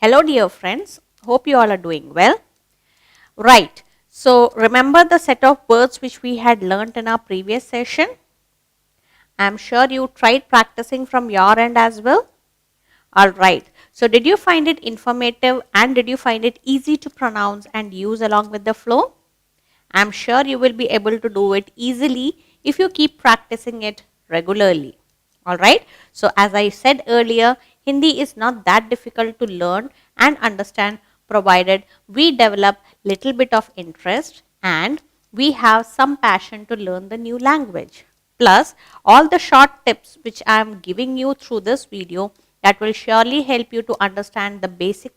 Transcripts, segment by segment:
Hello dear friends, hope you all are doing well. Right, so remember the set of words which we had learnt in our previous session? I am sure you tried practicing from your end as well. Alright, so did you find it informative and did you find it easy to pronounce and use along with the flow? I am sure you will be able to do it easily if you keep practicing it regularly. Alright, so as I said earlier, Hindi is not that difficult to learn and understand provided we develop little bit of interest and we have some passion to learn the new language. Plus, all the short tips which I am giving you through this video that will surely help you to understand the basic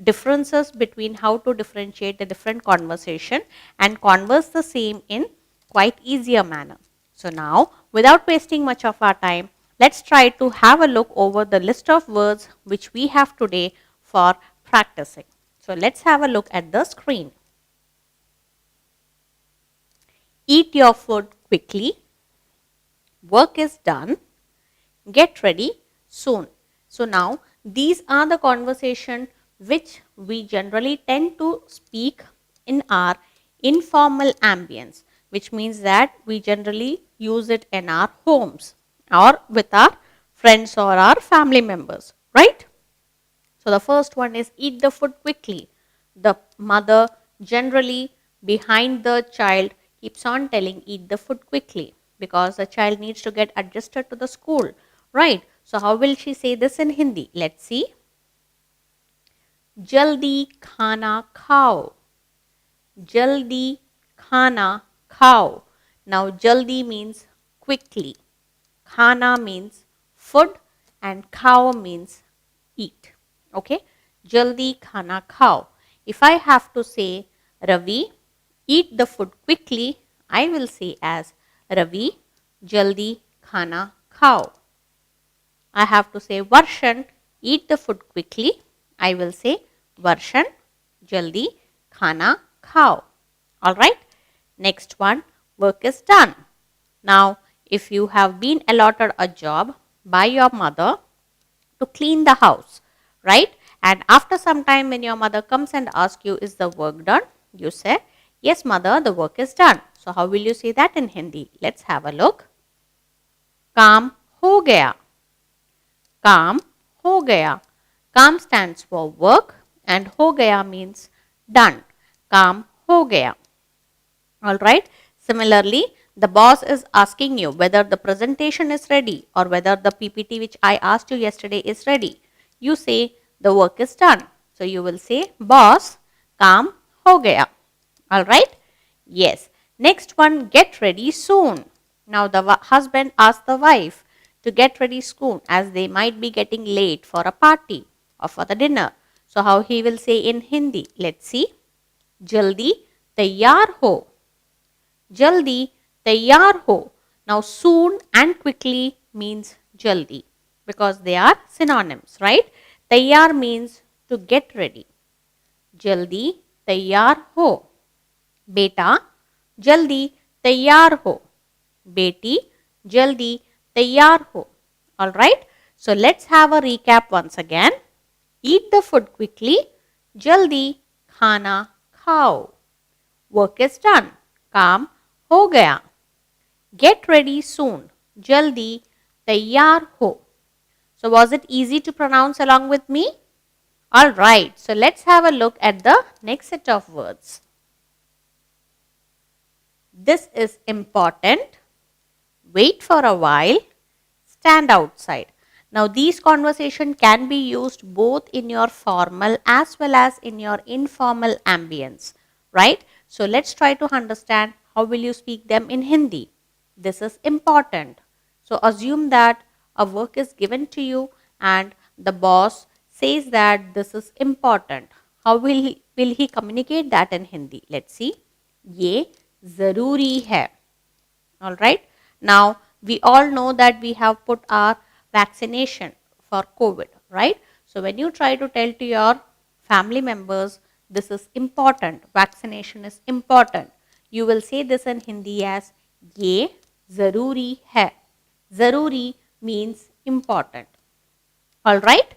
differences between how to differentiate the different conversation and converse the same in quite easier manner. So now, without wasting much of our time, let's try to have a look over the list of words which we have today for practicing. So let's have a look at the screen. Eat your food quickly. Work is done. Get ready soon. So now, these are the conversation which we generally tend to speak in our informal ambience, which means that we generally use it in our homes or with our friends or our family members, right? So the first one is eat the food quickly. The mother generally behind the child keeps on telling eat the food quickly because the child needs to get adjusted to the school, right? So how will she say this in Hindi? Let's see. जल्दी खाना खाओ. जल्दी खाना खाओ. Now jaldi means quickly, khana means food and khao means eat. Okay, jaldi khana khao. If I have to say Ravi, eat the food quickly, I will say as Ravi, jaldi khana khao. I have to say Varshan, eat the food quickly, I will say Varshan, jaldi khana khao. Alright, next one, work is done. Now, if you have been allotted a job by your mother to clean the house, right? And after some time when your mother comes and asks you, is the work done? You say, yes mother, the work is done. So, how will you say that in Hindi? Let's have a look. Kaam ho gaya. Kaam ho gaya. Kaam stands for work and ho gaya means done. Kaam ho gaya. Alright. Similarly, the boss is asking you whether the presentation is ready or whether the PPT which I asked you yesterday is ready. You say the work is done. So you will say boss, kaam ho gaya. Alright. Yes. Next one, get ready soon. Now the husband asks the wife to get ready soon as they might be getting late for a party or for the dinner. So how he will say in Hindi? Let's see. Jaldi taiyar ho. Jaldi taiyar ho. Now soon and quickly means jaldi because they are synonyms, right? Taiyar means to get ready. Jaldi taiyar ho. Beta jaldi taiyar ho. Beti jaldi taiyar ho. Alright. So let's have a recap once again. Eat the food quickly. Jaldi khana khao. Work is done. Kaam हो गया. Get ready soon. जल्दी तैयार हो. So was it easy to pronounce along with me? Alright, so let's have a look at the next set of words. This is important. Wait for a while. Stand outside. Now these conversation can be used both in your formal as well as in your informal ambience, right? So let's try to understand how will you speak them in Hindi. This is important. So assume that a work is given to you and the boss says that this is important. How will he communicate that in Hindi? Let's see. Ye zaruri hai. Alright. Now we all know that we have put our vaccination for COVID, right? So when you try to tell to your family members this is important, vaccination is important, you will say this in Hindi as ye zaruri hai. Zaruri means important. Alright.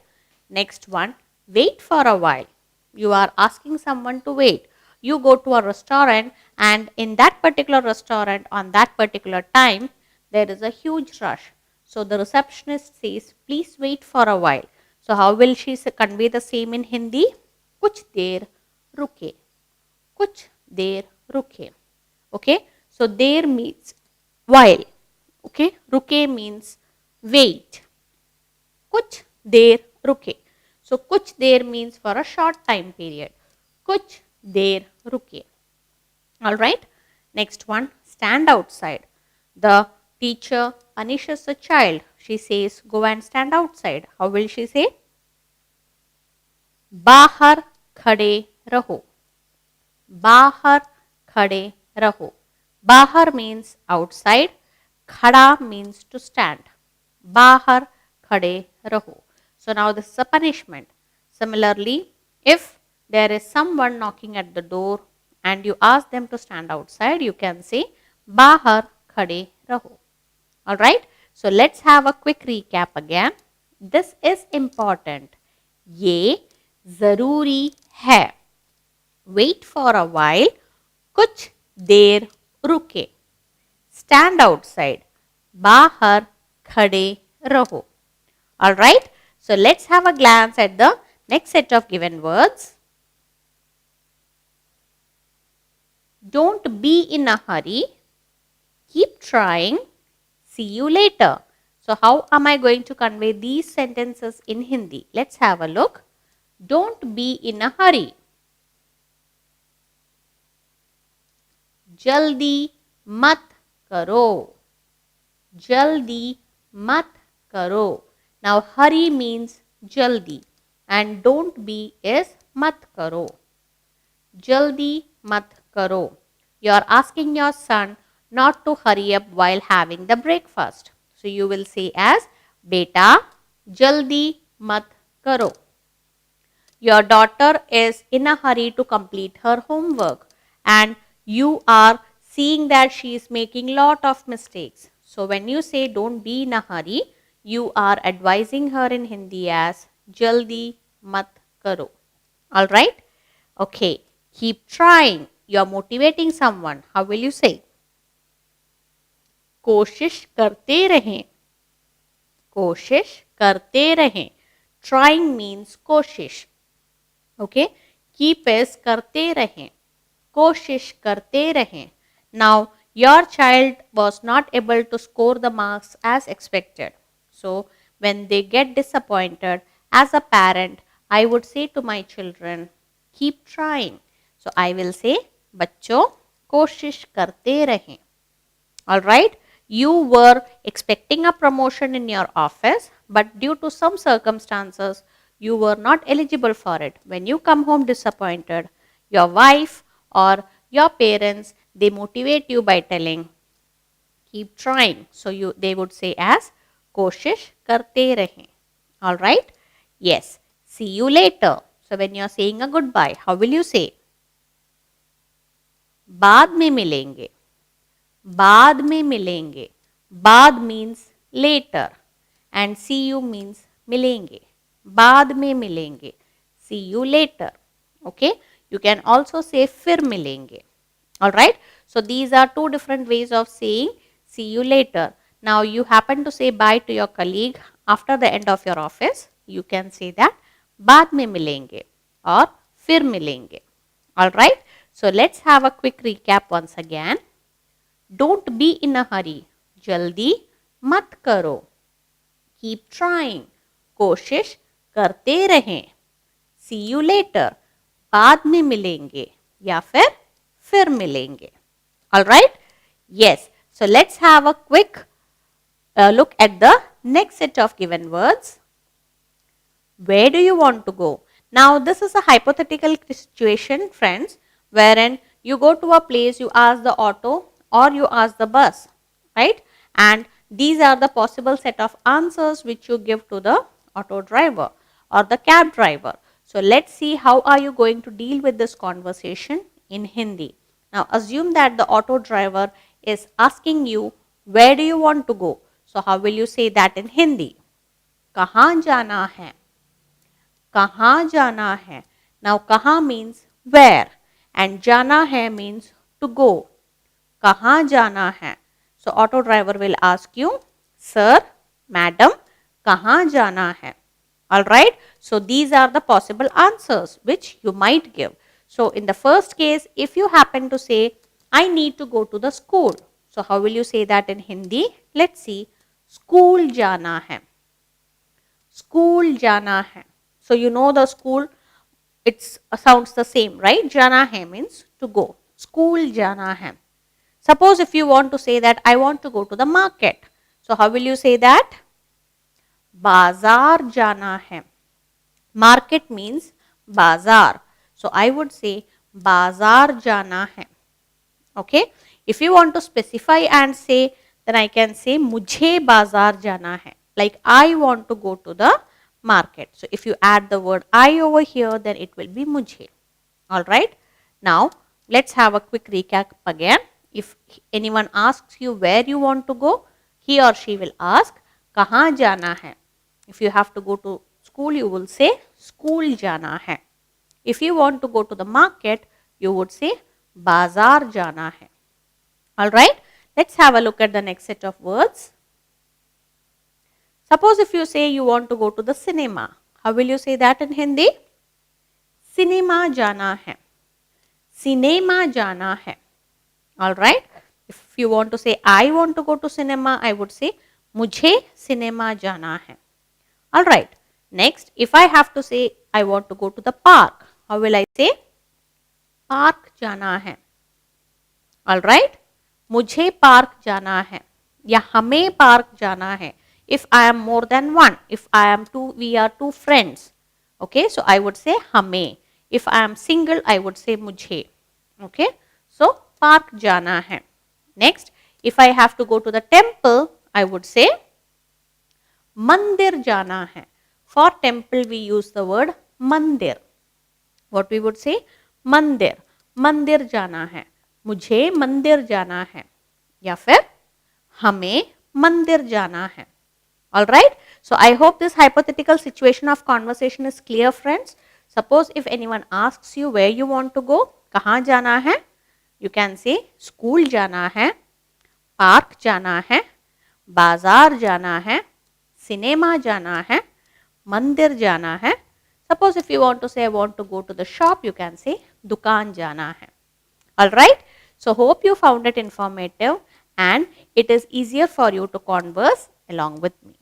Next one, wait for a while. You are asking someone to wait. You go to a restaurant, and in that particular restaurant on that particular time, there is a huge rush. So the receptionist says, please wait for a while. So how will she convey the same in Hindi? कुछ देर रुके. कुछ देर रुके. Okay. So there means while. Okay. रुके means wait. कुछ देर रुके. So कुछ देर means for a short time period. कुछ देर रुके. All right. Next one, stand outside. The teacher punishes a child. She says, go and stand outside. How will she say? बाहर खड़े रहो. बाहर खड़े रहो. बाहर means outside. खड़ा means to stand. बाहर खड़े रहो. So now this is a punishment. Similarly, if there is someone knocking at the door and you ask them to stand outside, you can say बाहर खड़े रहो. Alright, so let's have a quick recap again. This is important. ये जरूरी है. Wait for a while. कुछ देर रुके. Stand outside. बाहर खड़े रहो. Alright, so let's have a glance at the next set of given words. Don't be in a hurry. Keep trying. See you later. So how am I going to convey these sentences in Hindi? Let's have a look. Don't be in a hurry. Jaldi mat karo. Jaldi mat karo. Now hurry means jaldi and don't be is mat karo. Jaldi mat karo. You are asking your son not to hurry up while having the breakfast. So you will say as beta jaldi mat karo. Your daughter is in a hurry to complete her homework and you are seeing that she is making lot of mistakes. So when you say don't be in a hurry, you are advising her in Hindi as jaldi mat karo. Alright? Okay. Keep trying. You are motivating someone. How will you say? कोशिश करते रहें. कोशिश करते रहें. Trying means कोशिश. Okay. Keep is करते रहें. कोशिश करते रहें. Now, your child was not able to score the marks as expected. So, when they get disappointed, as a parent, I would say to my children, keep trying. So, I will say, बच्चों कोशिश करते रहें. Alright, you were expecting a promotion in your office, but due to some circumstances, you were not eligible for it. When you come home disappointed, your wife or your parents, they motivate you by telling, keep trying. So they would say as कोशिश करते रहें. Alright, yes, see you later. So when you are saying a goodbye, how will you say? बाद में मिलेंगे. बाद में मिलेंगे. बाद means later and see you means मिलेंगे. बाद में मिलेंगे. See you later. Okay. You can also say फिर मिलेंगे. Alright. So these are two different ways of saying see you later. Now you happen to say bye to your colleague after the end of your office. You can say that बाद में मिलेंगे or फिर मिलेंगे. Alright. So let's have a quick recap once again. Don't be in a hurry. जल्दी मत करो. Keep trying. कोशिश करते रहें. See you later. बाद में मिलेंगे या फिर मिलेंगे. Alright? Yes. So let's have a quick look at the next set of given words. Where do you want to go? Now this is a hypothetical situation, friends, wherein you go to a place, you ask the auto or you ask the bus, right? And these are the possible set of answers which you give to the auto driver or the cab driver. So let's see how are you going to deal with this conversation in Hindi. Now assume that the auto driver is asking you, where do you want to go? So how will you say that in Hindi? कहाँ जाना है? कहाँ जाना है? Now कहाँ means where and जाना है means to go. कहाँ जाना है? So auto driver will ask you, sir, madam, कहाँ जाना है? Alright, so these are the possible answers which you might give. So in the first case, if you happen to say, I need to go to the school. So how will you say that in Hindi? Let's see. School जाना है. School जाना है. So you know the school, it sounds the same, right? जाना है means to go. School जाना है. Suppose if you want to say that I want to go to the market. So how will you say that? बाजार जाना है. Market means बाजार. So I would say बाजार जाना है. Okay. If you want to specify and say, then I can say मुझे बाजार जाना है. Like I want to go to the market. So if you add the word I over here, then it will be मुझे. Alright. Now let's have a quick recap again. If anyone asks you where you want to go, he or she will ask कहाँ जाना है. If you have to go to school, you will say school जाना है. If you want to go to the market, you would say बाजार जाना है. Alright, let's have a look at the next set of words. Suppose if you say you want to go to the cinema, how will you say that in Hindi? Cinema जाना है. Cinema जाना है. Alright, if you want to say I want to go to cinema, I would say मुझे cinema जाना है. Alright, next if I have to say I want to go to the park, how will I say? Park जाना है. Alright, मुझे park जाना है या हमें पार्क जाना है. If I am more than one, if I am two, we are two friends. Okay, so I would say हमें. If I am single, I would say मुझे. Okay, so पार्क जाना है. Next, if I have to go to the temple, I would say मंदिर जाना है. For temple, we use the word मंदिर. What we would say? मंदिर. मंदिर जाना है. मुझे मंदिर जाना है. या फिर हमें मंदिर जाना है. Alright. So I hope this hypothetical situation of conversation is clear, friends. Suppose if anyone asks you where you want to go, कहाँ जाना है? You can say school जाना है, park जाना है, बाजार जाना है, cinema जाना है, मंदिर जाना है. Suppose if you want to say I want to go to the shop, you can say दुकान जाना है. Alright. So hope you found it informative and it is easier for you to converse along with me.